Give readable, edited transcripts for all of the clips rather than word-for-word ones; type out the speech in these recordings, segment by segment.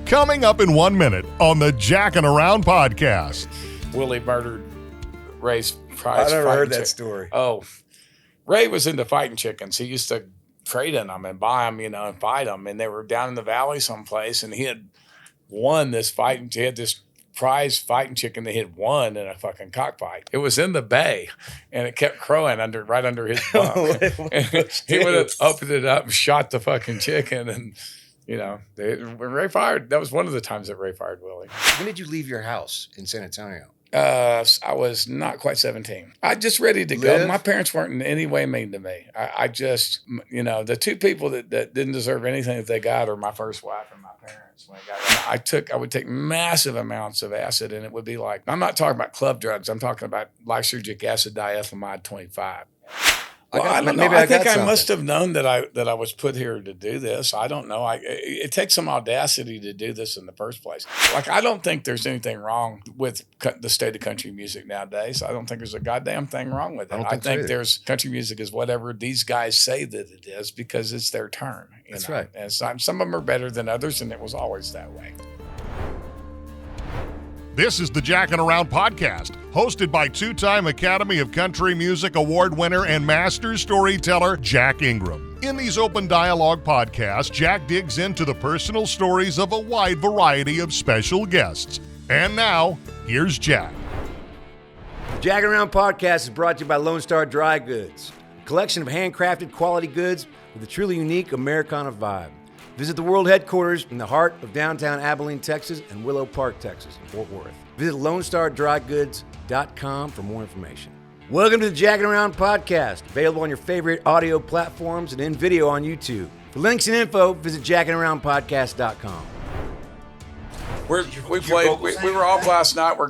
Coming up in 1 minute on the Jackin Around podcast. Willie murdered Ray's prize. I never heard that story. Oh, Ray was into fighting chickens. He used to trade in them and buy them, and fight them. And they were down in the valley someplace, and he had won this fight. And he had this prize fighting chicken that he had won in a fucking cockfight. It was in the bay, and it kept crowing right under his bunk. He would have opened it up and shot the fucking chicken, and when Ray fired, that was one of the times that Ray fired Willie. When did you leave your house in San Antonio? I was not quite 17. I just ready to go. My parents weren't in any way mean to me. I just, the two people that didn't deserve anything that they got are my first wife and my parents. When I would take massive amounts of acid, and it would be like, I'm not talking about club drugs. I'm talking about lysergic acid diethylamide 25. Well, I don't know. I think I must have known that I was put here to do this. I don't know. It takes some audacity to do this in the first place. Like, I don't think there's anything wrong with the state of country music nowadays. I don't think there's a goddamn thing wrong with it. I think there's country music is whatever these guys say that it is because it's their turn. That's right. And some of them are better than others, and it was always that way. This is the Jackin Around podcast, hosted by two-time Academy of Country Music Award winner and master storyteller Jack Ingram. In these open dialogue podcasts, Jack digs into the personal stories of a wide variety of special guests. And now, here's Jack. The Jackin Around podcast is brought to you by Lone Star Dry Goods, a collection of handcrafted quality goods with a truly unique Americana vibe. Visit the world headquarters in the heart of downtown Abilene, Texas, and Willow Park, Texas, in Fort Worth. Visit LoneStarDryGoods.com for more information. Welcome to the Jackin Around podcast, available on your favorite audio platforms and in video on YouTube. For links and info, visit JackinAroundPodcast.com. We were off last night. We're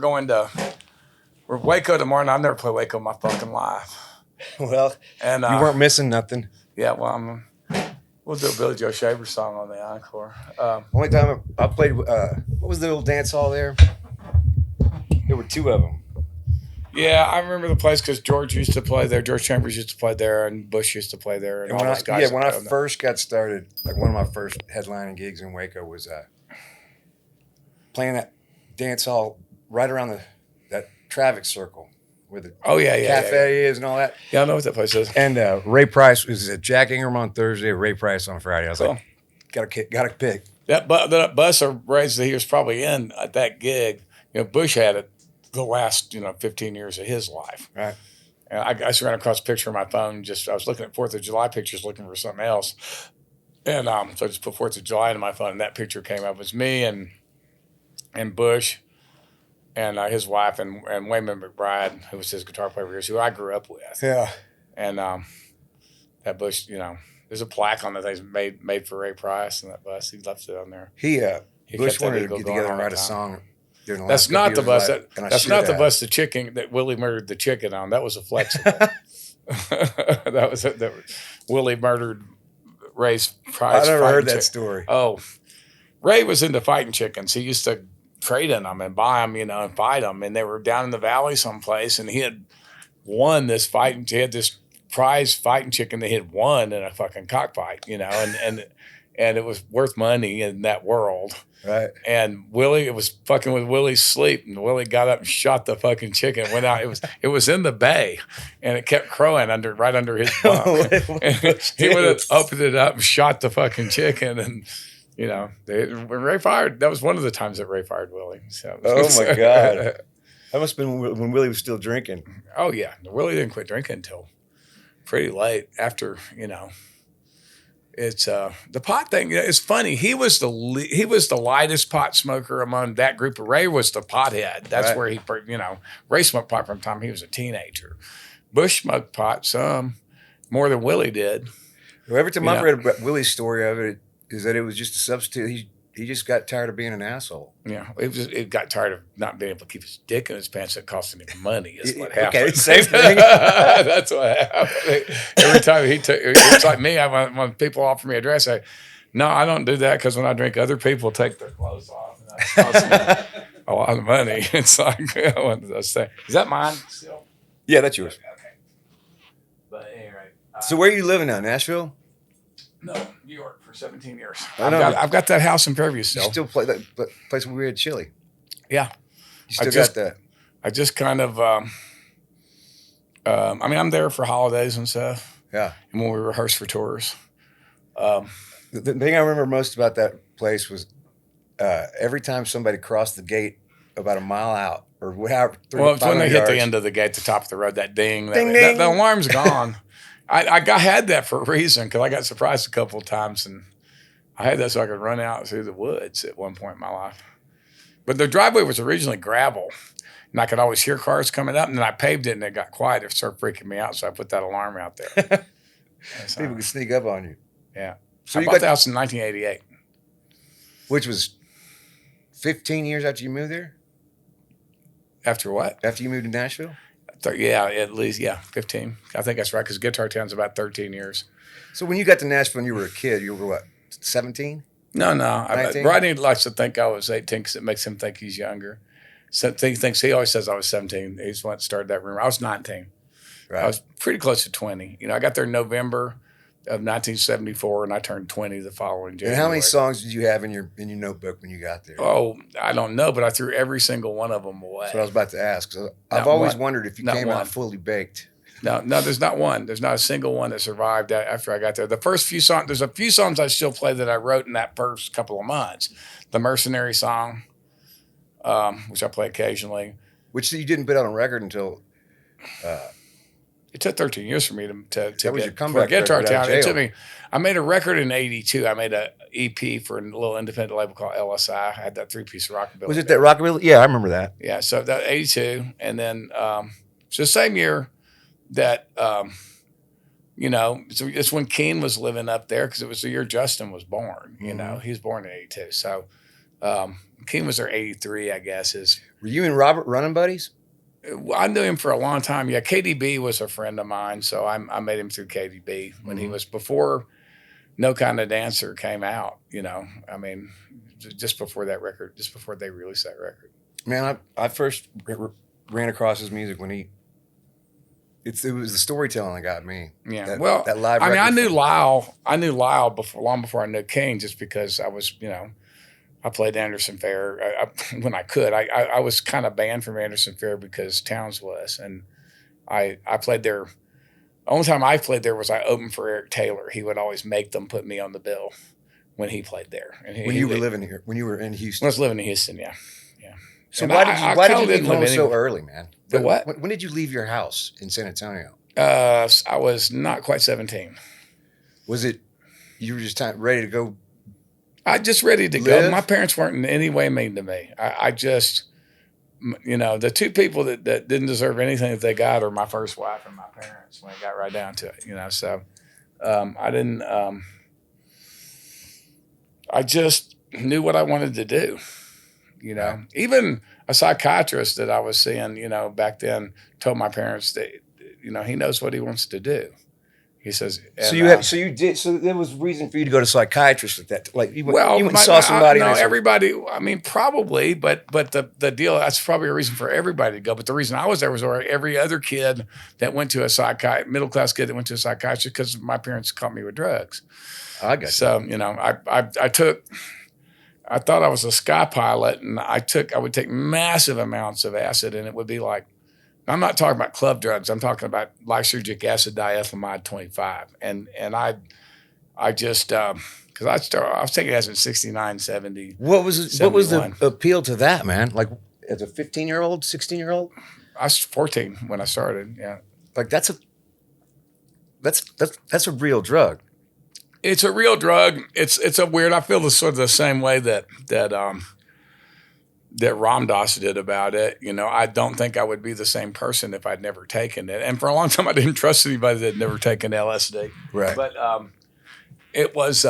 Waco tomorrow. I've never played Waco in my fucking life. Well, and you weren't missing nothing. Yeah, well, we'll do a Billy Joe Shaver song on the encore. Only time I played, what was the little dance hall there? There were two of them. Yeah, I remember the place because George used to play there. George Chambers used to play there, and Bush used to play there, and all those guys. Yeah, when I first got started, like one of my first headlining gigs in Waco was playing that dance hall right around that traffic circle where the cafe is and all that. Yeah, I know what that place is. And Ray Price was at Jack Ingram on Thursday, Ray Price on Friday. I was like, got to pick. That bus or Ray's that he was probably in at that gig. Bush had it the last 15 years of his life. Right. And I just ran across a picture on my phone. I was looking at 4th of July pictures, looking for something else, and so I just put 4th of July into my phone, and that picture came up. It was me and Bush. And his wife and Wayman McBride, who was his guitar player, who I grew up with. Yeah. And that Bush, there's a plaque on the things made for Ray Price and that bus. He left it on there. Bush wanted to get together and write a song. That's not the bus. That's not the bus. The chicken that Willie murdered the chicken on. That was a flexible. that was Willie murdered Ray's Price. I never heard that story. Oh, Ray was into fighting chickens. He used to trade in them and buy them, and fight them. And they were down in the valley someplace, and he had won this fight. He had this prize fighting chicken that he had won in a fucking cockfight, and it was worth money in that world. Right. And it was fucking with Willie's sleep, and Willie got up and shot the fucking chicken. Went out. It was in the bay, and it kept crowing right under his bunk. He would have opened it up and shot the fucking chicken, and when Ray fired, that was one of the times that Ray fired Willie. So. Oh my God, that must have been when Willie was still drinking. Oh yeah, Willie didn't quit drinking until pretty late after It's the pot thing. It's funny. He was the lightest pot smoker among that group. Ray was the pothead. That's where he, Ray smoked pot from the time he was a teenager. Bush smoked pot some more than Willie did. Well, every time I've read about Willie's story of it is that it was just a substitute. He just got tired of being an asshole. Yeah, it got tired of not being able to keep his dick in his pants. That costing him money is what happened. Okay, same thing. That's what happened. Every time it's like me. When people offer me a dress, no, I don't do that because when I drink, other people take their clothes off. And that costs me a lot of money. It's like one of those things. Is that mine still? Yeah, that's yours. Okay. But anyway. So where are you living now? Nashville? No, New York for 17 years. I know. I've got that house in Fairview still. You still play that place where we had chili. Yeah. You still got that. I just kind of, I mean, I'm there for holidays and stuff. Yeah. And when we rehearse for tours. The thing I remember most about that place was every time somebody crossed the gate about a mile out or whatever. Well, it's when they hit the end of the gate, the top of the road, that ding. The alarm's gone. I had that for a reason because I got surprised a couple of times, and I had that so I could run out through the woods at one point in my life. But the driveway was originally gravel, and I could always hear cars coming up, and then I paved it, and it got quiet. It started freaking me out, so I put that alarm out there. So, people could sneak up on you. Yeah. So I bought the house in 1988. Which was 15 years after you moved there? After what? After you moved to Nashville? Yeah, at least, 15. I think that's right, because Guitar Town's about 13 years. So when you got to Nashville and you were a kid, you were what, 17? No. Rodney likes to think I was 18 because it makes him think he's younger. So he always says I was 17. He's the one that started that rumor. I was 19. Right. I was pretty close to 20. I got there in November of 1974, and I turned 20 the following January. And how many songs did you have in your notebook when you got there? Oh, I don't know, but I threw every single one of them away. That's what I was about to ask. So I've always wondered if you came out fully baked. No, there's not one. There's not a single one that survived after I got there. The first few songs, there's a few songs I still play that I wrote in that first couple of months. The Mercenary song, which I play occasionally. Which you didn't put out on record until... It took 13 years for me to that was get your comeback Guitar record out of Town. It jail. took me. I made a record in '82. I made a EP for a little independent label called LSI. I had that 3-piece rockabilly. Was it that rockabilly? Yeah, I remember that. Yeah, so that '82, and then so the same year that so it's when Keen was living up there because it was the year Justin was born. He was born in '82. So Keen was there '83, I guess. Were you and Robert running buddies? I knew him for a long time. Yeah, KDB was a friend of mine, so I met him through KDB when he was before No Kind of Dancer came out. I mean, just before that record, just before they released that record. Man, I first ran across his music when it was the storytelling that got me. Yeah, that live. I mean, I knew Lyle long before I knew King, just because I was, I played Anderson Fair when I could. I was kind of banned from Anderson Fair because Towns was, and I played there. The only time I played there was I opened for Eric Taylor. He would always make them put me on the bill when he played there. And when you were living here, when you were in Houston. When I was living in Houston, yeah. So why did you leave home so early, man? The what? When did you leave your house in San Antonio? I was not quite 17. Was it? You were just ready to go. I just ready to go. My parents weren't in any way mean to me. I just, the two people that didn't deserve anything that they got are my first wife and my parents when it got right down to it, So I didn't, I just knew what I wanted to do, Right. Even a psychiatrist that I was seeing, back then told my parents that, he knows what he wants to do. He says, so there was reason for you to go to psychiatrist at that. Like you went and saw somebody. Everybody. I mean, probably, but the deal, that's probably a reason for everybody to go. But the reason I was there was every other kid that went to a middle class kid that went to a psychiatrist because my parents caught me with drugs. I got you. So I thought I was a sky pilot, and I would take massive amounts of acid, and it would be like. I'm not talking about club drugs. I'm talking about lysergic acid diethylamide 25. And I just because I was taking acid in 69, 70. What was the appeal to that, man? Like as a 15-year-old, 16-year-old? I was 14 when I started. Yeah. Like that's a real drug. It's a real drug. It's a weird. I feel sort of the same way that Ram Dass did about it. I don't think I would be the same person if I'd never taken it. And for a long time, I didn't trust anybody that had never taken LSD. Right. But it was,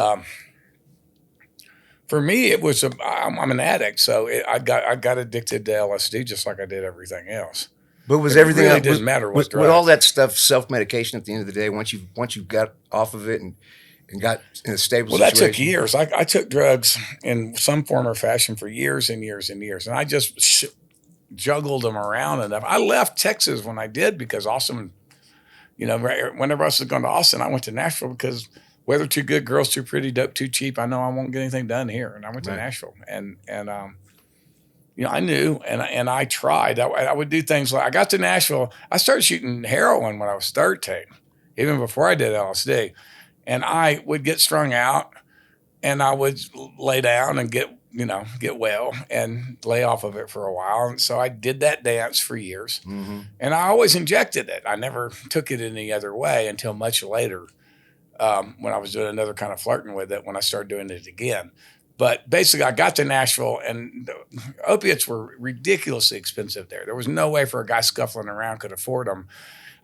for me, it was, I'm an addict. So I got addicted to LSD just like I did everything else. But was everything really didn't matter what drugs. With all that stuff, self-medication at the end of the day, once you got off of it and got in a stable situation? Well, that took years. I took drugs in some form or fashion for years and years and years. And I just juggled them around enough. I left Texas when I did because Austin, whenever I was going to Austin, I went to Nashville because weather too good, girls too pretty, dope too cheap. I know I won't get anything done here. And I went to Nashville, and I knew, and I tried. I would do things like, I got to Nashville. I started shooting heroin when I was 13, even before I did LSD. And I would get strung out, and I would lay down and get well and lay off of it for a while. And so I did that dance for years. Mm-hmm. And I always injected it. I never took it any other way until much later, when I was doing another kind of flirting with it, when I started doing it again. But basically, I got to Nashville, and opiates were ridiculously expensive there. There was no way for a guy scuffling around could afford them.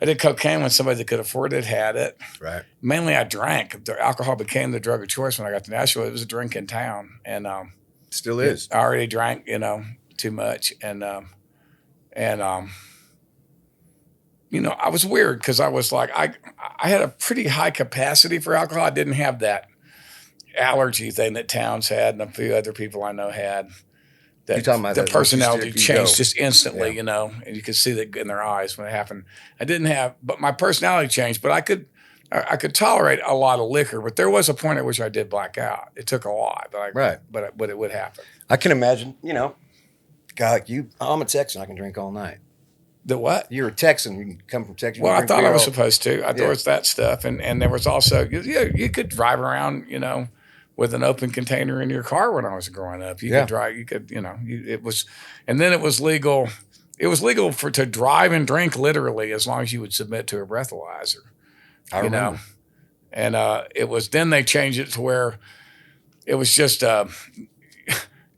I did cocaine when somebody that could afford it had it. Right. Mainly, I drank. The alcohol became the drug of choice when I got to Nashville. It was a drink in town, and still is. I already drank, too much, and I was weird because I was like, I had a pretty high capacity for alcohol. I didn't have that allergy thing that Towns had and a few other people I know had. That You're talking about the personality changed just instantly, and you could see that in their eyes when it happened. I didn't have, but my personality changed. But I could tolerate a lot of liquor, but there was a point at which I did black out. It took a lot, but it would happen. I can imagine, a guy like you. I'm a Texan. I can drink all night. The what? You're a Texan. You can come from Texas. Well, I thought I was supposed to. There was that stuff, and there was also you could drive around, with an open container in your car when I was growing up. You could drive. You could, it was, and then it was legal. It was legal to drive and drink literally as long as you would submit to a breathalyzer. I remember. And it was, then they changed it to where it was just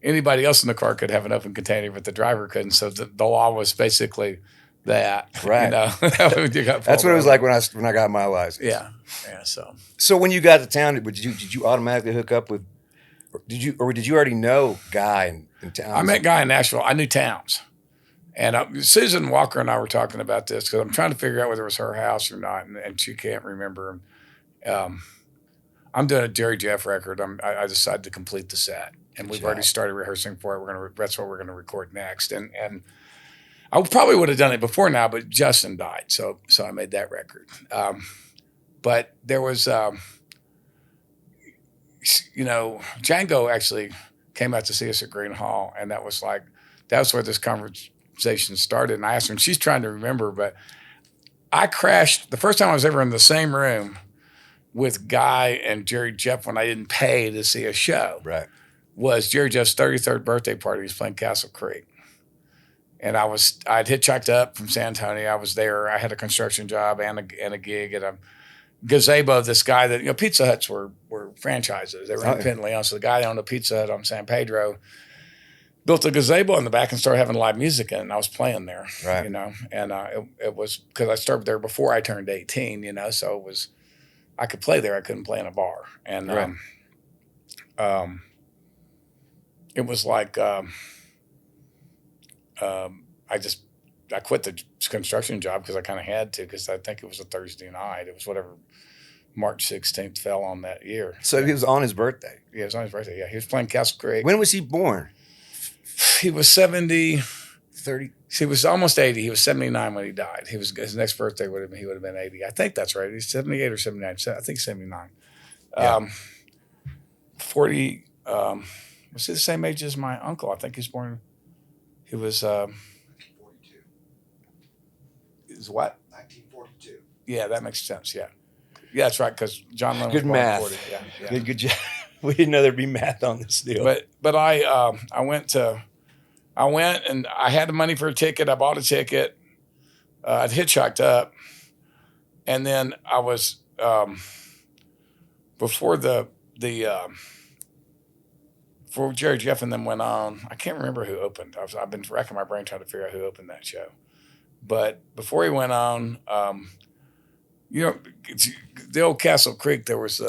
anybody else in the car could have an open container, but the driver couldn't. So the law was basically that. Right. That's what it was like when I got my license. Yeah. So when you got to town, did you automatically hook up with? Did you already know Guy in town? I met Guy in Nashville. I knew Towns. And Susan Walker and I were talking about this because I'm trying to figure out whether it was her house or not, and she can't remember. I'm doing a Jerry Jeff record. I decided to complete the set, and we've already started rehearsing for it. That's what we're going to record next. And I probably would have done it before now, but Justin died, so I made that record. But there was, Django actually came out to see us at Green Hall, and that was where this conversation started. And I asked her, and she's trying to remember, but I crashed the first time I was ever in the same room with Guy and Jerry Jeff when I didn't pay to see a show. Right. Was Jerry Jeff's 33rd birthday party. He was playing Castle Creek. And I'd hitchhiked up from San Antonio. I was there. I had a construction job and a gig at a gazebo. This guy that, Pizza Huts were franchises. They were independently owned. So the guy that owned a Pizza Hut on San Pedro built a gazebo in the back and started having live music in it, and I was playing there, right. And it was because I started there before I turned 18, so it was, I could play there. I couldn't play in a bar. And it was like, I quit the construction job because I kind of had to, because I think it was a Thursday night. It was whatever March 16th fell on that year. So he was on his birthday? Yeah, it was on his birthday. Yeah, he was playing Castle Creek. When was he born? He was 70. 30. He was almost 80. He was 79 when he died. His next birthday he would have been 80. I think that's right. He's 78 or 79. I think 79. Yeah. 40. Was he the same age as my uncle? I think he was born. He was 42. Is what? 1942. Yeah, that makes sense. Yeah. Yeah, that's right, because John Lennon was born in 40. Yeah. Good job. We didn't know there'd be math on this deal. But I went and I had the money for a ticket. I bought a ticket. I'd hitchhiked up, and then I was before before Jerry Jeff and them went on. I can't remember who opened. I've been racking my brain trying to figure out who opened that show. But before he went on, the old Castle Creek, there was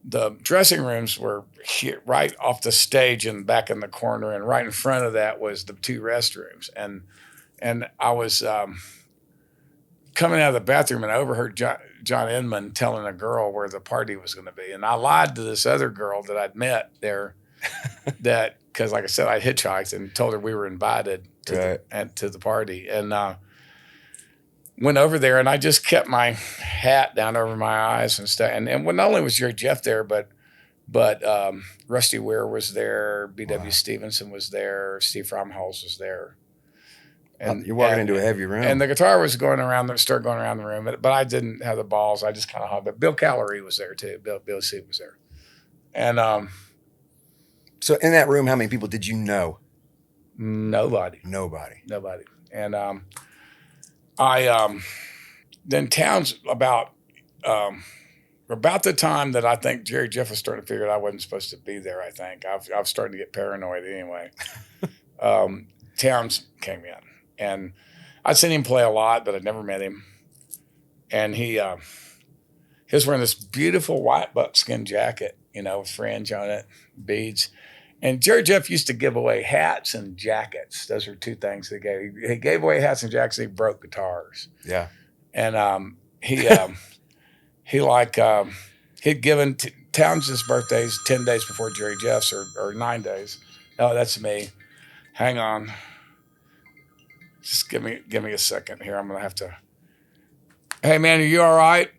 the dressing rooms were here, right off the stage and back in the corner, and right in front of that was the two restrooms. And I was coming out of the bathroom, and I overheard John Inman telling a girl where the party was going to be. And I lied to this other girl that I'd met there, because like I said, I hitchhiked and told her we were invited to the party. And went over there, and I just kept my hat down over my eyes and stuff. And not only was Jerry Jeff there, but Rusty Weir was there, B.W. Stevenson was there, Steve Fromholz was there. And you're walking into a heavy room. And the guitar was going around the room, but I didn't have the balls. I just kind of hogged it. Bill Callery was there too. Bill C was there. And so in that room, how many people did you know? Nobody. And then Towns about the time that I think Jerry Jeff was starting to figure out I wasn't supposed to be there. I think I was starting to get paranoid anyway. Towns came in, and I'd seen him play a lot, but I'd never met him. And he was wearing this beautiful white buckskin jacket, with fringe on it, beads. And Jerry Jeff used to give away hats and jackets. Those are two things he gave. He gave away hats and jackets. And he broke guitars. Yeah. And he'd given Towns' birthdays 10 days before Jerry Jeff's, or 9 days. Oh, that's me. Hang on. Just give me a second here. I'm gonna have to. Hey man, are you all right?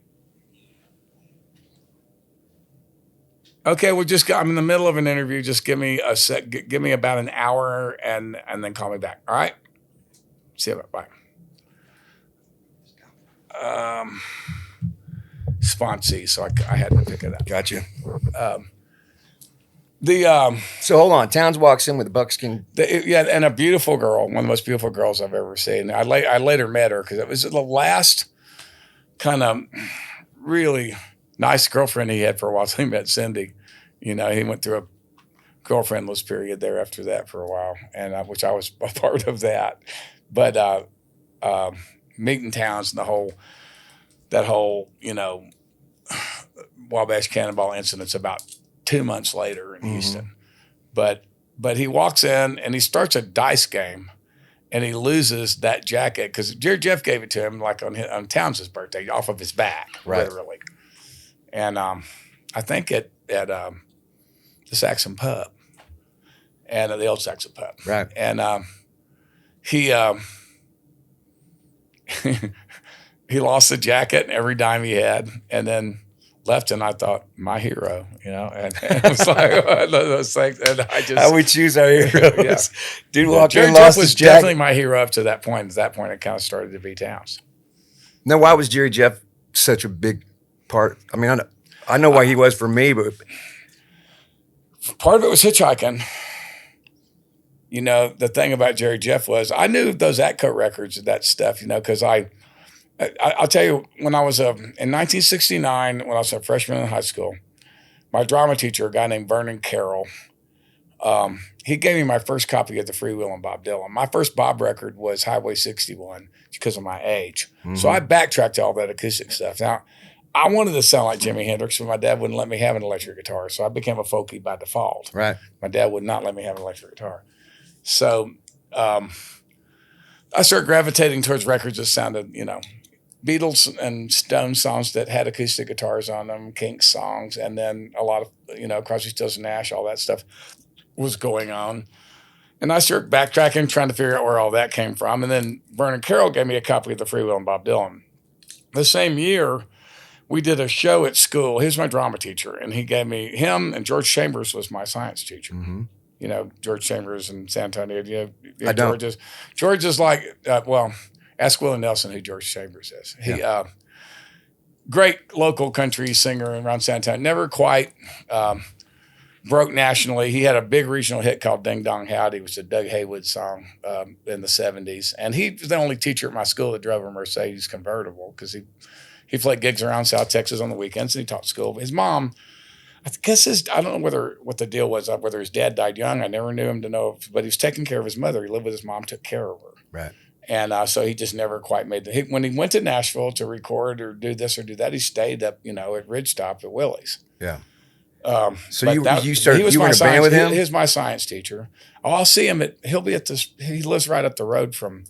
Okay, I'm in the middle of an interview. Just give me a sec. Give me about an hour, and then call me back. All right. See you. Bye. Sponsee, so I had to pick it up. Gotcha. So hold on. Towns walks in with a buckskin. And a beautiful girl, one of the most beautiful girls I've ever seen. I later met her because it was the last kind of really nice girlfriend he had for a while. So he met Cindy. He went through a girlfriendless period there after that for a while, and which I was a part of that. But meeting Towns and that whole Wabash Cannonball incident's about 2 months later in Houston. But he walks in and he starts a dice game, and he loses that jacket because Jerry Jeff gave it to him like on Towns' birthday off of his back, literally. And I think at the Saxon Pub, and the old Saxon Pub, right? And he he lost the jacket and every dime he had, and then left. And I thought, my hero, and it was like those things. And I just how we choose our heroes. Yeah. Dude walked Jerry in, Jeff lost was his jacket. definitely my hero up to that point. At that point, it kind of started to be Towns. Now, why was Jerry Jeff such a big part? I mean, I know why he was for me, but part of it was hitchhiking. The thing about Jerry Jeff was I knew those Atco records and that stuff, because I'll tell you, when I was in 1969, when I was a freshman in high school, my drama teacher, a guy named Vernon Carroll, he gave me my first copy of the Freewheelin' Bob Dylan. My first Bob record was Highway 61 because of my age. So I backtracked all that acoustic stuff. Now, I wanted to sound like Jimi Hendrix, but my dad wouldn't let me have an electric guitar, so I became a folkie by default. Right. My dad would not let me have an electric guitar. So I started gravitating towards records that sounded, Beatles and Stones songs that had acoustic guitars on them, Kinks songs, and then a lot of, Crosby, Stills, and Nash, all that stuff was going on. And I started backtracking, trying to figure out where all that came from. And then Vernon Carroll gave me a copy of the Freewheelin' Bob Dylan. The same year, we did a show at school. He was my drama teacher, and he gave me him, and George Chambers was my science teacher. George Chambers in San Antonio. I don't. George is like, ask Willie Nelson who George Chambers is. He great local country singer around San Antonio. Never quite broke nationally. He had a big regional hit called Ding Dong Howdy, which was a Doug Haywood song in the 70s. And he was the only teacher at my school that drove a Mercedes convertible because he played gigs around South Texas on the weekends and he taught school. His mom, I guess I don't know what the deal was, whether his dad died young. I never knew him to know, but he was taking care of his mother. He lived with his mom, took care of her. Right. And so he just never quite made when he went to Nashville to record or do this or do that, he stayed up, at Ridgetop at Willie's. Yeah. So you were in a band with him? He's my science teacher. I'll see him he'll be at this. He lives right up the road from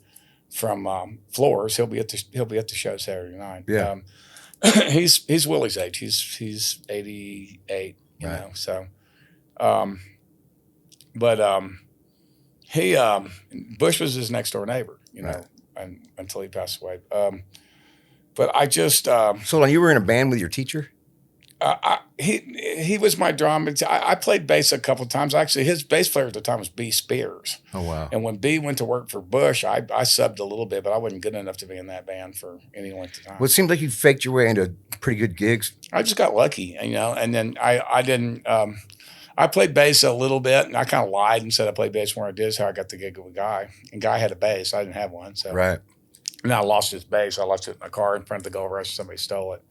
Floors. He'll be at the show Saturday night. Yeah. He's Willie's age. He's 88. You know. So, Bush was his next door neighbor. You know. and until he passed away. But I just So you were in a band with your teacher? He was my drummer. I played bass a couple of times. Actually, his bass player at the time was B. Spears. Oh, wow. And when B went to work for Bush, I subbed a little bit, but I wasn't good enough to be in that band for any length of time. Well, it seemed like you faked your way into pretty good gigs. I just got lucky, and then I didn't. I played bass a little bit, and I kind of lied and said I played bass more than I did. That's how I got the gig with Guy. And Guy had a bass. I didn't have one. So Right. And I lost his bass. I left it in a car in front of the Gold Rush. Somebody stole it.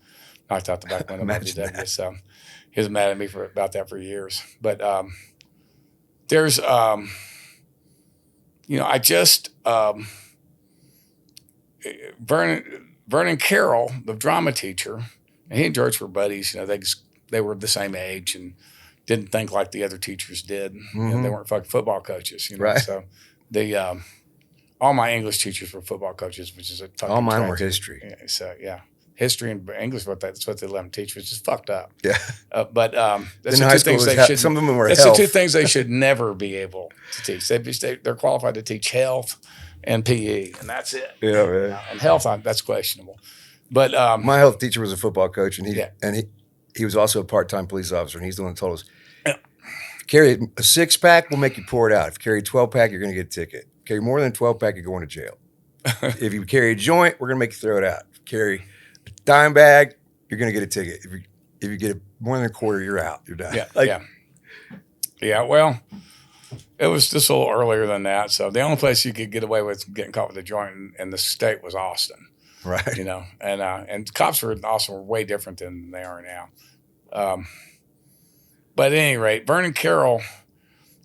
Knocked out the back window of the VW. So he was mad at me about that for years. But there's, I just, Vernon Carroll, the drama teacher, and he and George were buddies. They were the same age and didn't think like the other teachers did. Mm-hmm. They weren't fucking football coaches, Right. So all my English teachers were football coaches, which is a fucking All mine were tragedy. history. Yeah, so history and English, that's what they let them teach, which is fucked up. Yeah. But that's In the high two school, things they should. some of them were That's health. the two things they should never be able to teach. They're qualified to teach health and PE, and that's it. Yeah, man. And health, that's questionable. But My health teacher was a football coach, and Yeah. he was also a part-time police officer, and he's the one that told us, carry a 6-pack, we'll make you pour it out. If you carry a 12-pack, you're going to get a ticket. Carry more than a 12-pack, you're going to jail. If you carry a joint, we're going to make you throw it out. If you carry a dime bag, you're going to get a ticket. If you get more than a quarter, you're out. You're done. Yeah. Well, it was just a little earlier than that. So the only place you could get away with getting caught with a joint in the state was Austin. Right. And cops were in Austin were way different than they are now. But at any rate, Vernon Carroll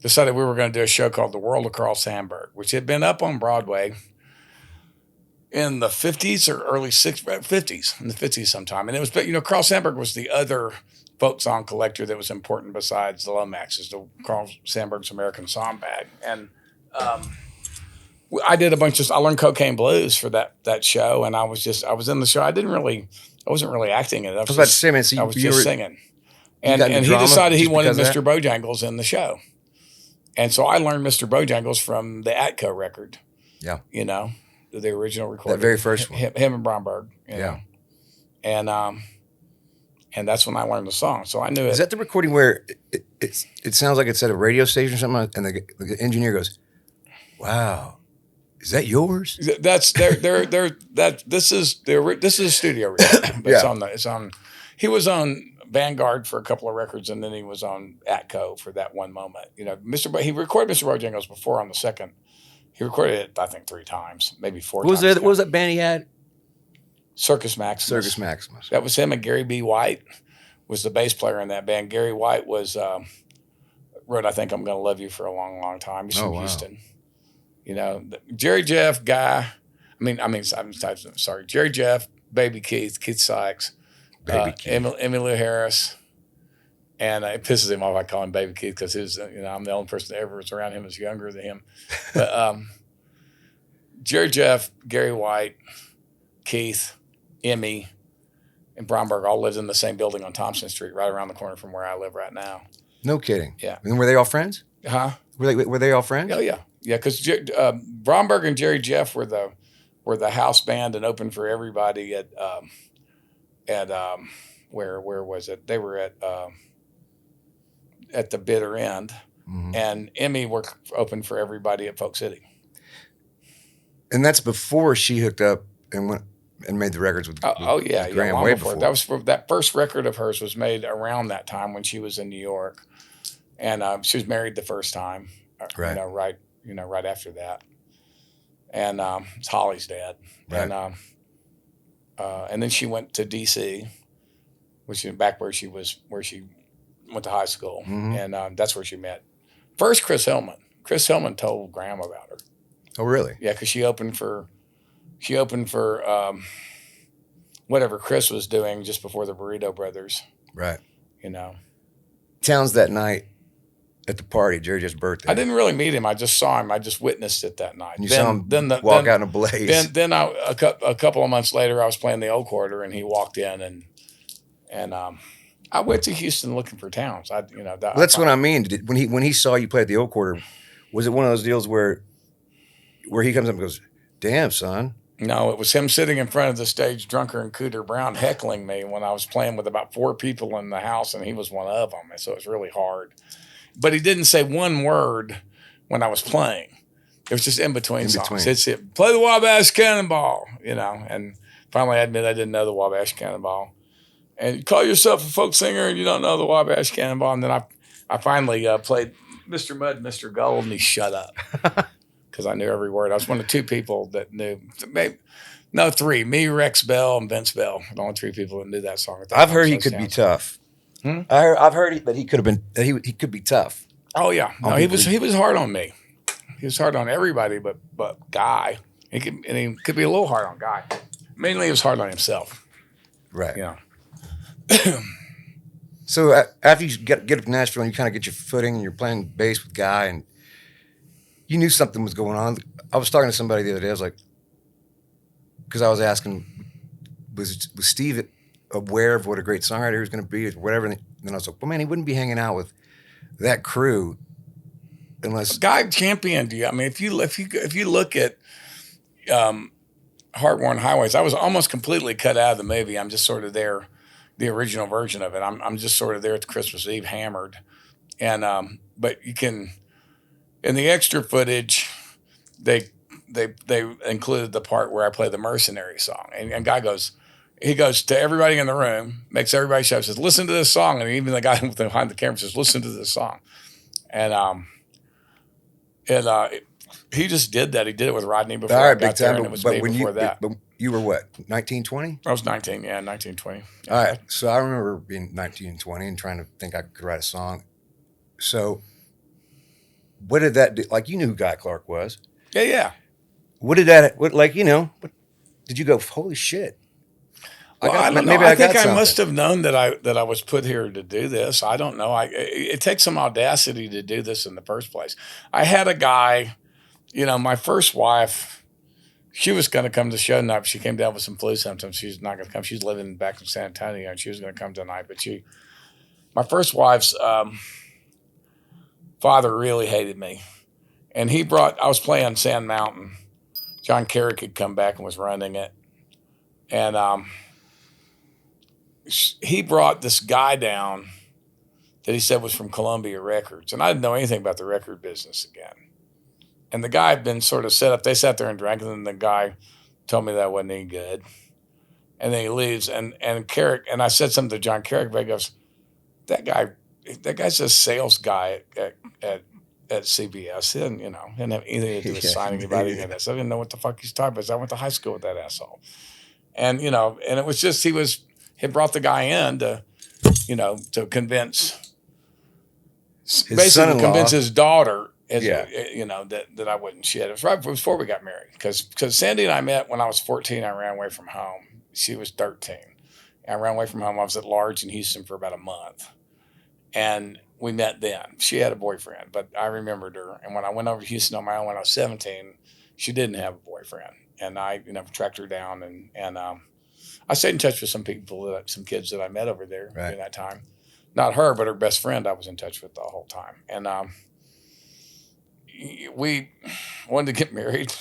decided we were going to do a show called The World of Carl Sandburg, which had been up on Broadway in the 50s or early 50s, in the 50s sometime. And it was, Carl Sandburg was the other folk song collector that was important besides the Lomaxes, the Carl Sandburg's American Song Bag. And I learned cocaine blues for that show. And I was in the show. I wasn't really acting in it. I was about to say, man, so I was just singing. And he drama decided he just wanted because of Mr. Bojangles in the show. And so I learned Mr. Bojangles from the Atco record. Yeah. The original recording. That very first one. Him and Bromberg. Yeah. know. And that's when I learned the song. So I knew it. Is that the recording where it sounds like it's at a radio station or something, and the engineer goes, "Wow, is that yours?" That's this is a studio recording. But Yeah. it's on. He was on Vanguard for a couple of records, and then he was on Atco for that one moment. He recorded Mr. Bojangles before on the second. He recorded it, I think, 3 times, maybe 4 times. What was that band he had? Circus Maximus. Circus Maximus. That was him, and Gary B. White was the bass player in that band. Gary White wrote "I Think I'm Gonna Love You" for a long, long time. He's from Houston. Jerry Jeff, Guy. Jerry Jeff, Baby Keith Sykes, Emmylou Harris, and it pisses him off I call him Baby Keith because I'm the only person that ever was around him was younger than him. But Jerry Jeff, Gary White, Keith, Emmy, and Bromberg all lived in the same building on Thompson Street, right around the corner from where I live right now. No kidding. Yeah. And were they all friends? Huh? Were they all friends? Oh yeah. Because Bromberg and Jerry Jeff were the house band and opened for everybody at where was it? They were at the bitter end, Mm-hmm. and Emmy were open for everybody at Folk City. And that's before she hooked up and went and made the records with Graham long way before. That first record of hers was made around that time when she was in New York, and she was married the first time, Right. right after that, and it's Holly's dad, Right. and then she went to D.C., which is back where she went to high school, Mm-hmm. and that's where she met first Chris Hillman. Chris Hillman told Graham about her. Oh, really? Yeah, because she opened for whatever Chris was doing just before the Burrito Brothers. Right. Towns that night at the party, Jerry Jeff's birthday. I didn't really meet him. I just saw him. I just witnessed it that night. And you saw him walk out in a blaze. Then a couple of months later, I was playing the Old Quarter, and he walked in, and I went to Houston looking for towns. That's what I mean. When he saw you play at the Old Quarter, was it one of those deals where he comes up and goes, Damn, son. No, it was him sitting in front of the stage, drunker and Cooter Brown, heckling me when I was playing with about 4 people in the house, and he was one of them. And so it was really hard. But he didn't say one word when I was playing. It was just in between songs. It's it, play the Wabash Cannonball, you know. And finally, I admit I didn't know the Wabash Cannonball. And you call yourself a folk singer and you don't know the Wabash Cannonball. And then I finally played Mr. Mud, Mr. Gold, and he shut up. Because I knew every word. I was one of 2 people that knew. Maybe, no, 3. Me, Rex Bell, and Vince Bell. The only 3 people that knew that song. I've heard he could be tough. I've heard that he could have been that he could be tough. Oh yeah, no, he was hard on me. He was hard on everybody, but Guy. He could be a little hard on Guy. Mainly, he was hard on himself. Right. You know. So after you get up to Nashville and you kind of get your footing and you're playing bass with Guy and you knew something was going on. I was talking to somebody the other day. I was like, because I was asking, was Steve aware of what a great songwriter he was going to be or whatever? And then I was like, well, man, he wouldn't be hanging out with that crew unless Guy championed you. I mean, if you look at Heart-Worn Highways, I was almost completely cut out of the movie. I'm just sort of there, the original version of it. I'm just sort of there at the Christmas Eve hammered, and but you can. In the extra footage, they included the part where I play the Mercenary song. And Guy he goes to everybody in the room, makes everybody shout, says, listen to this song. And even the guy behind the camera says, listen to this song. And he just did that. He did it with Rodney before I got there, and it was me before that. But you were what, 19, 20? I was 19, yeah, 19, 20. All right. So I remember being 19 and 20 and trying to think I could write a song. So what did that do? Like, you knew who Guy Clark was. Yeah. What did that, did you go, holy shit? Well, I don't know. I think I must have known that I was put here to do this. I don't know. It takes some audacity to do this in the first place. I had a guy, you know, my first wife, she was going to come to the show tonight, but she came down with some flu symptoms. She's not going to come. She's living back in San Antonio, and she was going to come tonight. But my first wife's father really hated me. And I was playing Sand Mountain. John Carrick had come back and was running it. And he brought this guy down that he said was from Columbia Records. And I didn't know anything about the record business again. And the guy had been sort of set up. They sat there and drank, and then the guy told me that wasn't any good. And then he leaves. And Carrick, and I said something to John Carrick, but he goes, that guy's a sales guy at CBS. He didn't have anything to do with signing anybody in this. I didn't know what the fuck he's talking about. I went to high school with that asshole. And, and it was just, he brought the guy in to convince, basically convince his daughter, that I wouldn't shit. It was right before we got married. Because Sandy and I met when I was 14. I ran away from home. She was 13. I ran away from home. I was at large in Houston for about a month. And we met then. She had a boyfriend, but I remembered her. And when I went over to Houston on my own when I was 17, she didn't have a boyfriend. And I, tracked her down. And I stayed in touch with some people, some kids that I met over there during that time. Not her, but her best friend I was in touch with the whole time. And we wanted to get married.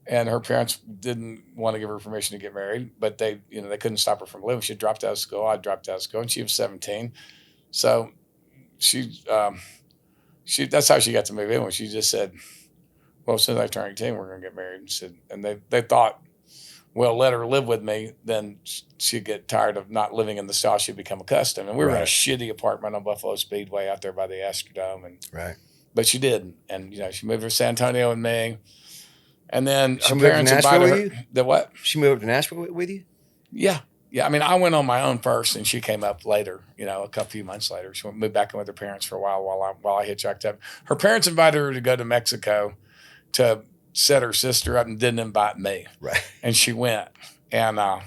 And her parents didn't want to give her permission to get married, but they couldn't stop her from living. She dropped out of school. I dropped out of school, and she was 17. So she that's how she got to move in. When she just said, "Well, as soon as I turn 18, we're going to get married." And they thought, well, let her live with me, then she'd get tired of not living in the style she'd become accustomed. And we were in a shitty apartment on Buffalo Speedway out there by the Astrodome, but she didn't. And she moved to San Antonio with me. And then her parents invited her. The what? She moved to Nashville with you? Yeah. I mean, I went on my own first, and she came up later. A few months later, she moved back in with her parents for a while I hitchhiked up. Her parents invited her to go to Mexico to set her sister up, and didn't invite me. Right. And she went, and her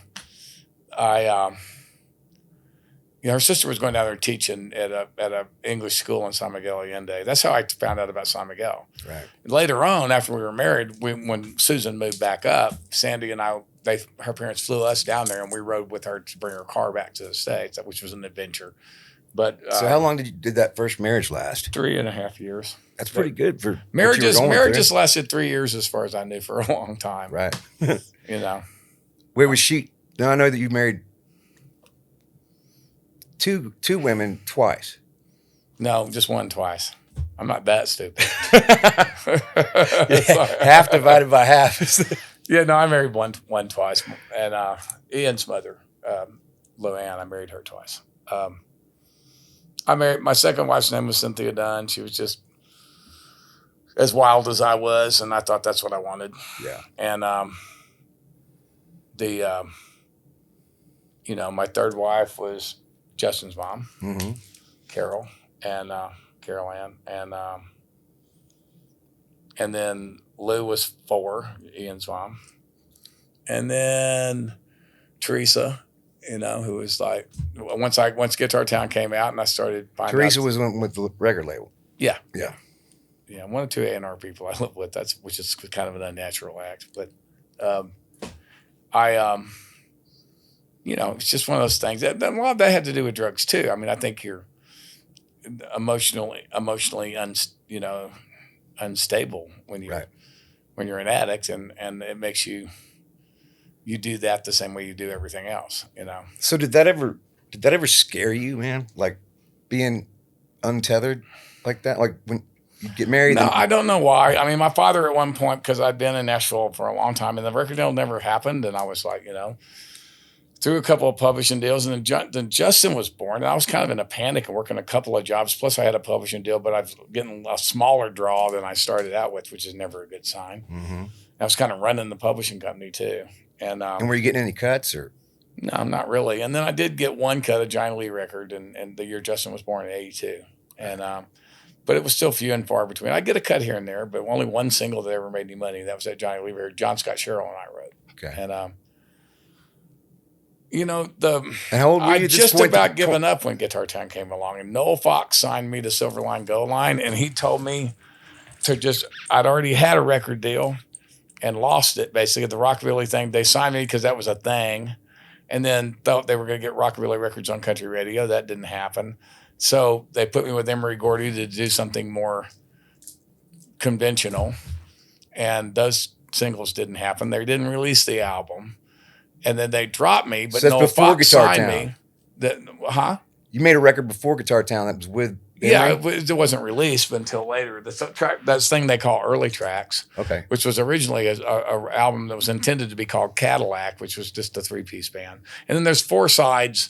sister was going down there teaching at a English school in San Miguel Allende. That's how I found out about San Miguel. Right. Later on, after we were married, when Susan moved back up, Sandy and I, her parents flew us down there, and we rode with her to bring her car back to the States, which was an adventure. But so how long did that first marriage last? 3.5 years. That's pretty good for marriages lasted 3 years as far as I knew for a long time. Right. You know. Where was she? Now I know that you married two women twice. No, just one twice. I'm not that stupid. Half divided by half. Yeah, no, I married one twice. And Ian's mother, Luann, I married her twice. I married, my second wife's name was Cynthia Dunn. She was just as wild as I was, and I thought that's what I wanted. Yeah. And my third wife was Justin's mom, Carol, and Carol Ann, and then Lou was 4, Ian's mom, and then Teresa, who was like once Guitar Town came out, and I started finding Teresa was with the record label. Yeah. One or two A&R people I live with. Which is kind of an unnatural act, but it's just one of those things. A lot of that had to do with drugs too. I mean, I think you're emotionally unstable when you're an addict, and it makes you do that the same way you do everything else. So did that ever scare you, man? Like being untethered like that? Like when you get married? No, I don't know why. I mean, my father at one point, because I'd been in Nashville for a long time, and the record deal never happened, and I was like, through a couple of publishing deals, and then Justin was born, and I was kind of in a panic and working a couple of jobs. Plus, I had a publishing deal, but I was getting a smaller draw than I started out with, which is never a good sign. Mm-hmm. I was kind of running the publishing company too. And were you getting any cuts or? No, not really. And then I did get one cut of Johnny Lee record, and the year Justin was born in '82, and but it was still few and far between. I get a cut here and there, but only one single that ever made any money. That was that Johnny Lee record. John Scott Sherrill and I wrote. Okay. And and how old were you I just about given up when Guitar Town came along, and Noel Fox signed me to Silverline Gold Line, and he told me I'd already had a record deal and lost it basically at the Rockabilly thing. They signed me because that was a thing, and then thought they were going to get Rockabilly records on country radio. That didn't happen. So they put me with Emery Gordy to do something more conventional, and those singles didn't happen. They didn't release the album. And then they dropped me, but no Fox signed me. You made a record before Guitar Town that was with Emery? Yeah, it wasn't released until later. That's thing they call early tracks, okay, which was originally a album that was intended to be called Cadillac, which was just a 3-piece band. And then there's 4 sides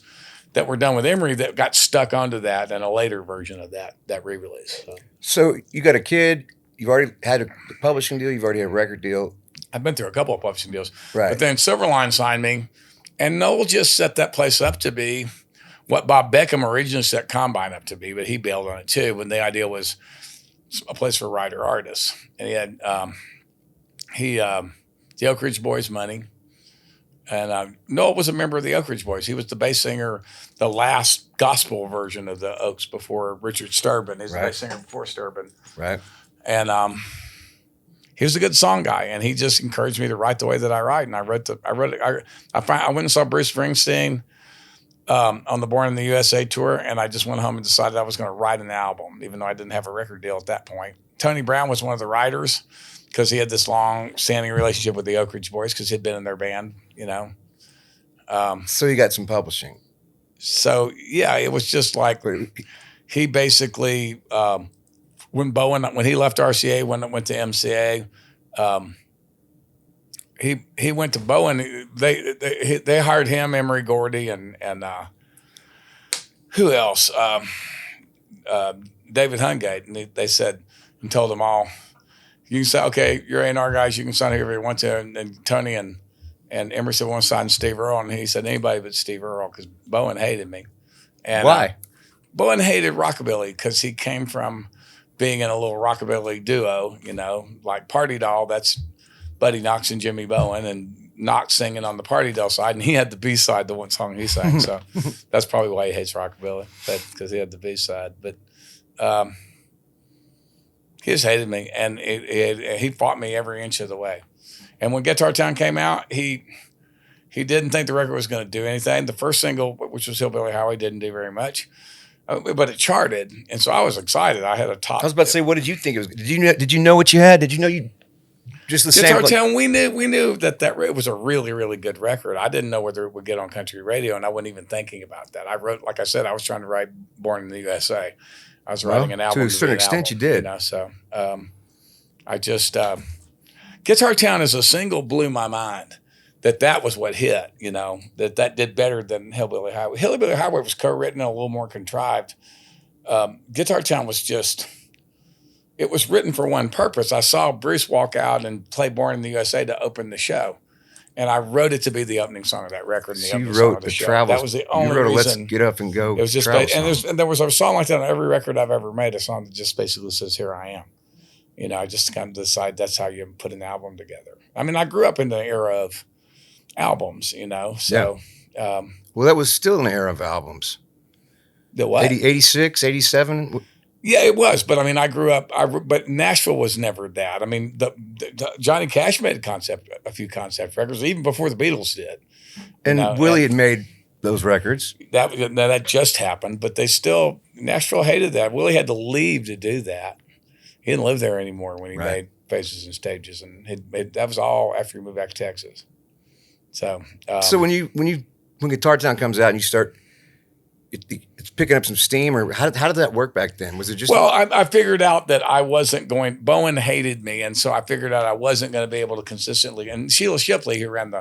that were done with Emery that got stuck onto that, and a later version of that re-release. So you got a kid, you've already had a publishing deal, you've already had a record deal. I've been through a couple of publishing deals. Right. But then Silverline signed me, and Noel just set that place up to be what Bob Beckham originally set Combine up to be, but he bailed on it too when the idea was a place for writer artists. And he had the Oak Ridge Boys money. And Noel was a member of the Oak Ridge Boys. He was the bass singer, the last gospel version of the Oaks before Richard Sturbin. He's the bass singer before Sturbin. Right. And he was a good song guy, and he just encouraged me to write the way that I write. And I went and saw Bruce Springsteen on the Born in the USA tour, and I just went home and decided I was going to write an album, even though I didn't have a record deal at that point. Tony Brown was one of the writers because he had this long-standing relationship with the Oak Ridge Boys because he'd been in their band, So you got some publishing. So, yeah, it was just like he basically when he left RCA, when it went to MCA, he went to Bowen. They hired him, Emery Gordy, and who else? David Hungate. And they said and told them all, you can say, okay, you're A&R guys, you can sign whoever you want to. And Tony and Emery said, we want to sign Steve Earle. And he said, anybody but Steve Earle, because Bowen hated me. And why? Bowen hated rockabilly because he came from being in a little rockabilly duo, like Party Doll. That's Buddy Knox and Jimmy Bowen, and Knox singing on the Party Doll side, and he had the B side, the one song he sang. So that's probably why he hates rockabilly, because he had the B side. But he just hated me, and he fought me every inch of the way. And when Guitar Town came out, he didn't think the record was going to do anything. The first single, which was Hillbilly Highway, didn't do very much. but it charted, and so I was excited. I had a top. I was about to say, what did you think it was? Did you know what you had? Did you know you just the same? Guitar Town, we knew that it was a really, really good record. I didn't know whether it would get on country radio, and I wasn't even thinking about that. I wrote, like I said, I was trying to write "Born in the USA." I was writing an album. To a certain extent, you did. So I just Guitar Town as a single blew my mind. That was what hit. That did better than Hillbilly Highway. Hillbilly Highway was co-written and a little more contrived. Guitar Town was just. It was written for one purpose. I saw Bruce walk out and play "Born in the USA" to open the show, and I wrote it to be the opening song of that record. And the opening song of the show. That was the only reason. Let's get up and go. It was just, and there was a song like that on every record I've ever made. A song that just basically says, "Here I am." I just kind of decide that's how you put an album together. I mean, I grew up in the era of albums, So, well, that was still an era of albums. The what? 86, 87. Yeah, it was. But I mean, I grew up, but Nashville was never that. I mean, the Johnny Cash made a few concept records, even before the Beatles did. And Willie had made those records. That just happened, but Nashville hated that. Willie had to leave to do that. He didn't live there anymore when he made Faces and Stages. And that was all after he moved back to Texas. So, when Guitar Town comes out and you start, it's picking up some steam, or how did that work back then? Was it just? Well, I figured out that I wasn't going. Bowen hated me, and so I figured out I wasn't going to be able to consistently. And Sheila Shipley, who ran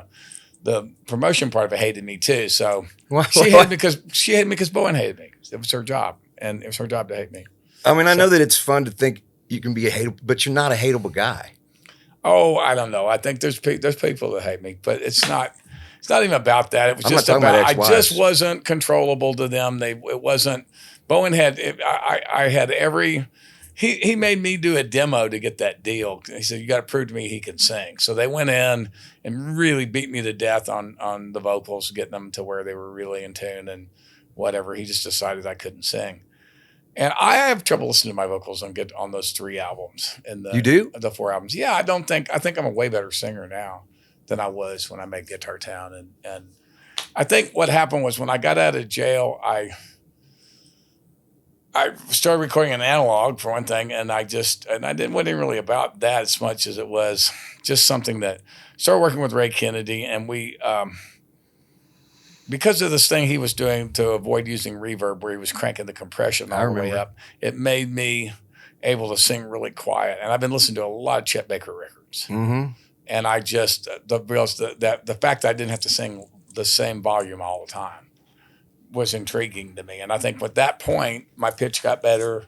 the promotion part of it, hated me too. So she hated me because Bowen hated me. It was her job, and it was her job to hate me. I mean, I know that it's fun to think you can be a hateable, but you're not a hateable guy. Oh, I don't know. I think there's people that hate me, but it's not. It's not even about that. It was just about I just wasn't controllable to them. It wasn't. Bowen had. I had every. He made me do a demo to get that deal. He said, "You got to prove to me he can sing." So they went in and really beat me to death on the vocals, getting them to where they were really in tune and whatever. He just decided I couldn't sing. And I have trouble listening to my vocals on those 3 albums. You do? The 4 albums. Yeah, I think I'm a way better singer now than I was when I made Guitar Town. And I think what happened was when I got out of jail, I started recording an analog for one thing, and wasn't really about that as much as it was just something that started working with Ray Kennedy, and we because of this thing he was doing to avoid using reverb, where he was cranking the compression all the way up, it made me able to sing really quiet. And I've been listening to a lot of Chet Baker records. Mm-hmm. And I just the fact that I didn't have to sing the same volume all the time was intriguing to me. And I think at that point my pitch got better,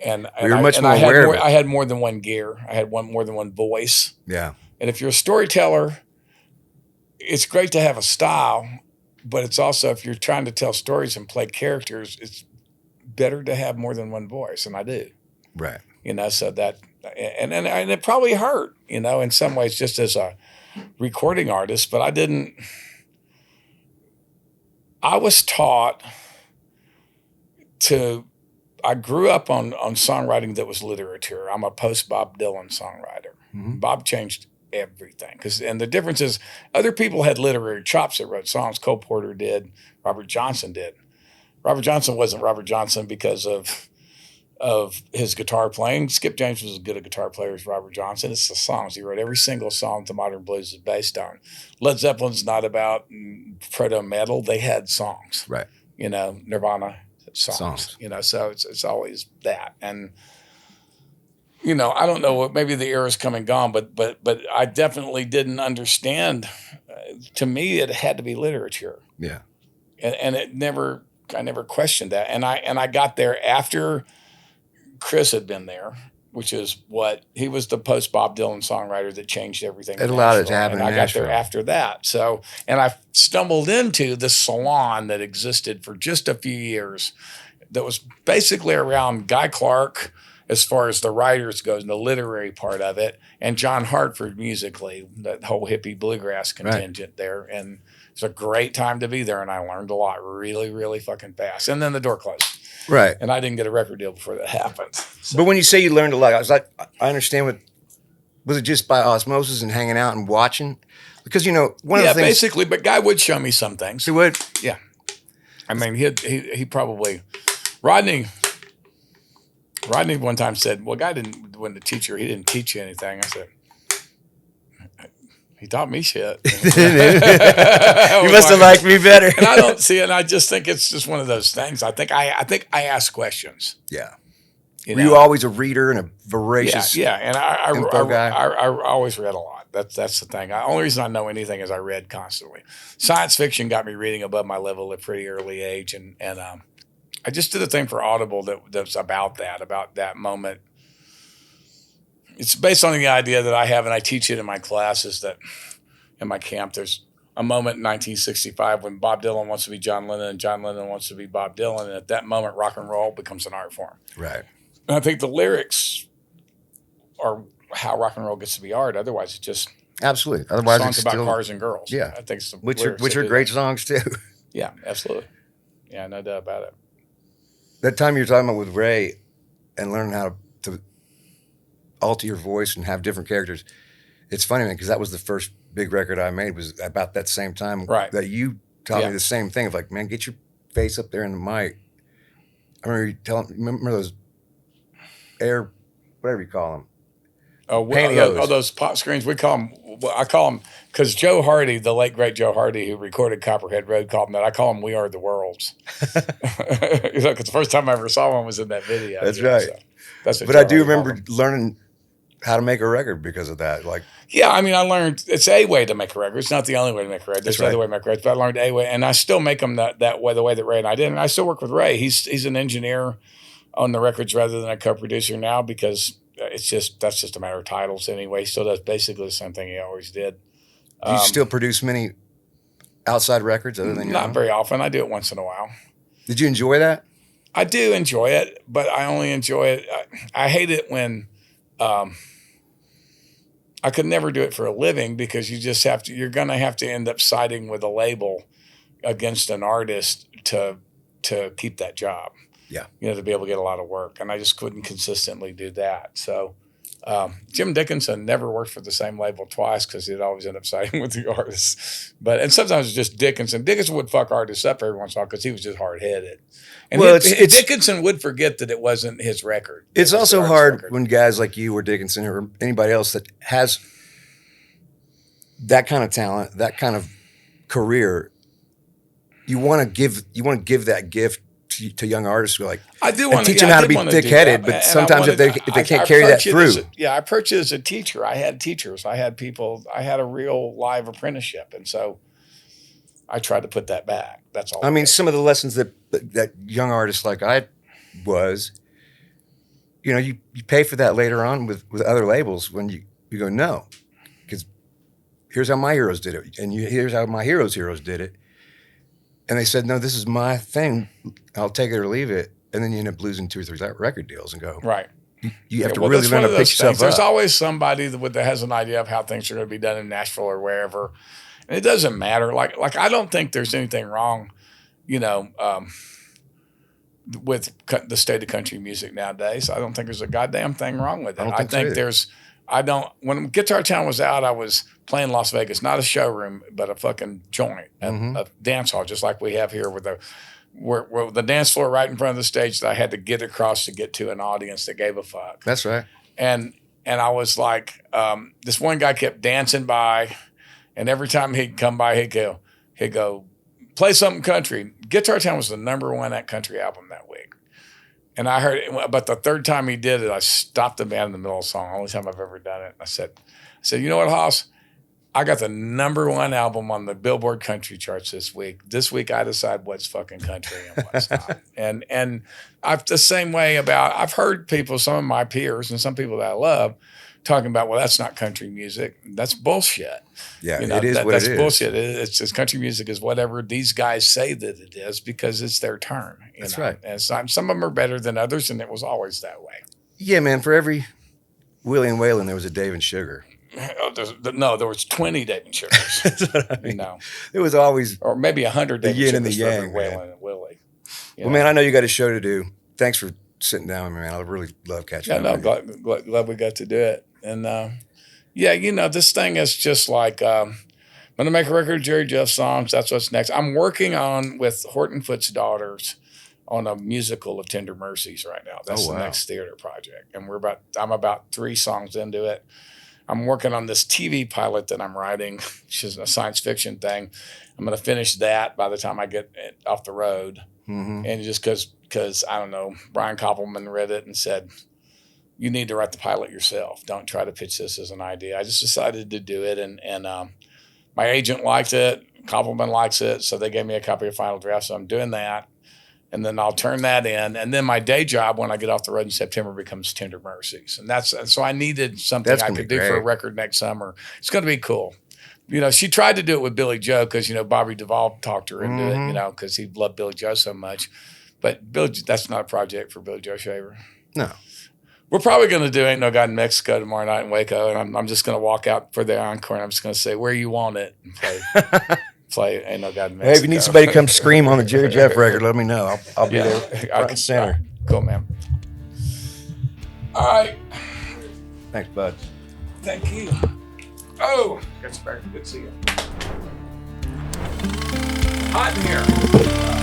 and I had more than one gear. I had more than one voice. Yeah. And if you're a storyteller, it's great to have a style, but it's also, if you're trying to tell stories and play characters, it's better to have more than one voice, and I do. Right. So that. And it probably hurt, in some ways, just as a recording artist. But I was taught I grew up on songwriting that was literature. I'm a post-Bob Dylan songwriter. Mm-hmm. Bob changed everything. And the difference is other people had literary chops that wrote songs. Cole Porter did. Robert Johnson did. Robert Johnson wasn't Robert Johnson because of his guitar playing. Skip James was as good a guitar player as Robert Johnson. It's the songs. He wrote every single song the modern blues is based on. Led Zeppelin's not about proto metal. They had songs. Right. Nirvana songs. So it's always that. And I don't know what, maybe the era's come and gone, but I definitely didn't understand. To me, it had to be literature. Yeah. And I never questioned that. And I got there after Chris had been there, which is he was the post Bob Dylan songwriter that changed everything. It allowed it to happen. And I got there after that. So, and I stumbled into the salon that existed for just a few years that was basically around Guy Clark, as far as the writers goes and the literary part of it, and John Hartford musically, that whole hippie bluegrass contingent there. And it's a great time to be there, and I learned a lot really, really fucking fast. And then the door closed. Right. And I didn't get a record deal before that happened. So. But when you say you learned a lot, I was like, I understand was it just by osmosis and hanging out and watching? Because, one of the things. Yeah, basically, but Guy would show me some things. He would? Yeah. I mean, he probably Rodney one time said, well, he didn't teach you anything. I said, he taught me shit. You must have liked me better. And I don't see it. And I just think it's just one of those things. I think I ask questions. Yeah. You Were you always a reader and a voracious and I guy? I always read a lot. That's the thing. The only reason I know anything is I read constantly. Science fiction got me reading above my level at a pretty early age. And I just did a thing for Audible that's about that moment. It's based on the idea that I have, and I teach it in my classes, that in my camp, there's a moment in 1965 when Bob Dylan wants to be John Lennon and John Lennon wants to be Bob Dylan. And at that moment, rock and roll becomes an art form. Right. And I think the lyrics are how rock and roll gets to be art. Otherwise, it's just absolutely. Otherwise, songs it's about still, cars and girls. Yeah. I think it's which are great songs too. Yeah, absolutely. Yeah, no doubt about it. That time you were talking about with Ray and learning how to alter your voice and have different characters. It's funny, man, because that was the first big record I made was about that same time that you taught me the same thing of like, man, get your face up there in the mic. I remember you remember those whatever you call them. Those pop screens. I call them, because Joe Hardy, the late great Joe Hardy, who recorded Copperhead Road, called them that. I call them "We Are the Worlds." Because the first time I ever saw one was in that video. That's right. So but I do remember learning how to make a record because of that. Like, yeah, I mean, I learned it's a way to make a record. It's not the only way to make a record. There's another way to make records, but I learned a way, and I still make them that way, the way that Ray and I did. And I still work with Ray. He's an engineer on the records rather than a co-producer now, because that's just a matter of titles anyway. He still does basically the same thing he always did. Do you still produce many outside records other than your own? Very often. I do it once in a while. Did you enjoy that? I do enjoy it, but I only enjoy it. I hate it when I could never do it for a living, because you're going to have to end up siding with a label against an artist to keep that job. Yeah. To be able to get a lot of work. And I just couldn't consistently do that. So Jim Dickinson never worked for the same label twice, because he'd always end up siding with the artists. And sometimes it's just Dickinson. Dickinson would fuck artists up every once in a while because he was just hard-headed. And Dickinson would forget that it wasn't his record. It's also hard when guys like you or Dickinson or anybody else that has that kind of talent, that kind of career, you want to give that gift to young artists who are like, I do want to teach them how to be thick-headed, but sometimes if they can't carry that through. I approach it as a teacher. I had teachers. I had people. I had a real live apprenticeship, and so I tried to put that back. That's all. I mean, some of the lessons that young artists like I was, you pay for that later on with other labels when you go, no, because here's how my heroes did it, and here's how my heroes did it. And they said, no, this is my thing. I'll take it or leave it. And then you end up losing 2 or 3 record deals and go, right. You have to really learn to pick yourself up. There's always somebody that has an idea of how things are going to be done in Nashville or wherever. And it doesn't matter. Like I don't think there's anything wrong, with the state of country music nowadays. I don't think there's a goddamn thing wrong with it. When Guitar Town was out, I was playing Las Vegas, not a showroom, but a fucking joint, a dance hall, just like we have here with the dance floor right in front of the stage that I had to get across to get to an audience that gave a fuck. That's right. And I was like, this one guy kept dancing by, and every time he'd come by, he'd go, play something country. Guitar Town was the #1 country album that week. And I heard it, but the third time he did it, I stopped the band in the middle of the song. Only time I've ever done it. I said, you know what, Hoss? I got the #1 album on the Billboard country charts this week. This week I decide what's fucking country and what's not. And I've the same way I've heard people, some of my peers and some people that I love, talking about, well, that's not country music. That's bullshit. Yeah, it is what it is. That's bullshit. It's just country music is whatever these guys say that it is because it's their turn. That's right. And some of them are better than others, and it was always that way. Yeah, man. For every Willie and Waylon, there was a Dave and Sugar. There was 20 Dave and Sugars. That's what I mean. It was always, or maybe 100 Dave and Sugars for every Waylon and Willie. Well, man, I know you got a show to do. Thanks for sitting down with me, man. I really love catching up. Yeah, no, glad we got to do it. And this thing is just like, I'm going to make a record of Jerry Jeff songs. That's what's next. I'm working on, with Horton Foote's daughters, on a musical of Tender Mercies right now. That's wow. the next theater project. And I'm about 3 songs into it. I'm working on this TV pilot that I'm writing, which is a science fiction thing. I'm going to finish that by the time I get off the road. Mm-hmm. And just because, I don't know, Brian Koppelman read it and said, you need to write the pilot yourself. Don't try to pitch this as an idea. I just decided to do it. And my agent liked it. Koppelman likes it. So they gave me a copy of Final Draft. So I'm doing that. And then I'll turn that in. And then my day job when I get off the road in September becomes Tender Mercies. And so I needed something I could do for a record next summer. It's going to be cool. You know, she tried to do it with Billy Joe because, you know, Bobby Duvall talked her into it, you know, because he loved Billy Joe so much. But that's not a project for Billy Joe Shaver. No. We're probably going to do Ain't No God in Mexico tomorrow night in Waco. And I'm just going to walk out for the encore and I'm just going to say, where you want it? And play Ain't No God in Mexico. Hey, if you need somebody to come scream on the Jerry Jeff record, let me know. I'll be there front and center. Right. Cool, man. All right. Thanks, bud. Thank you. Oh, good to see you. Hot in here.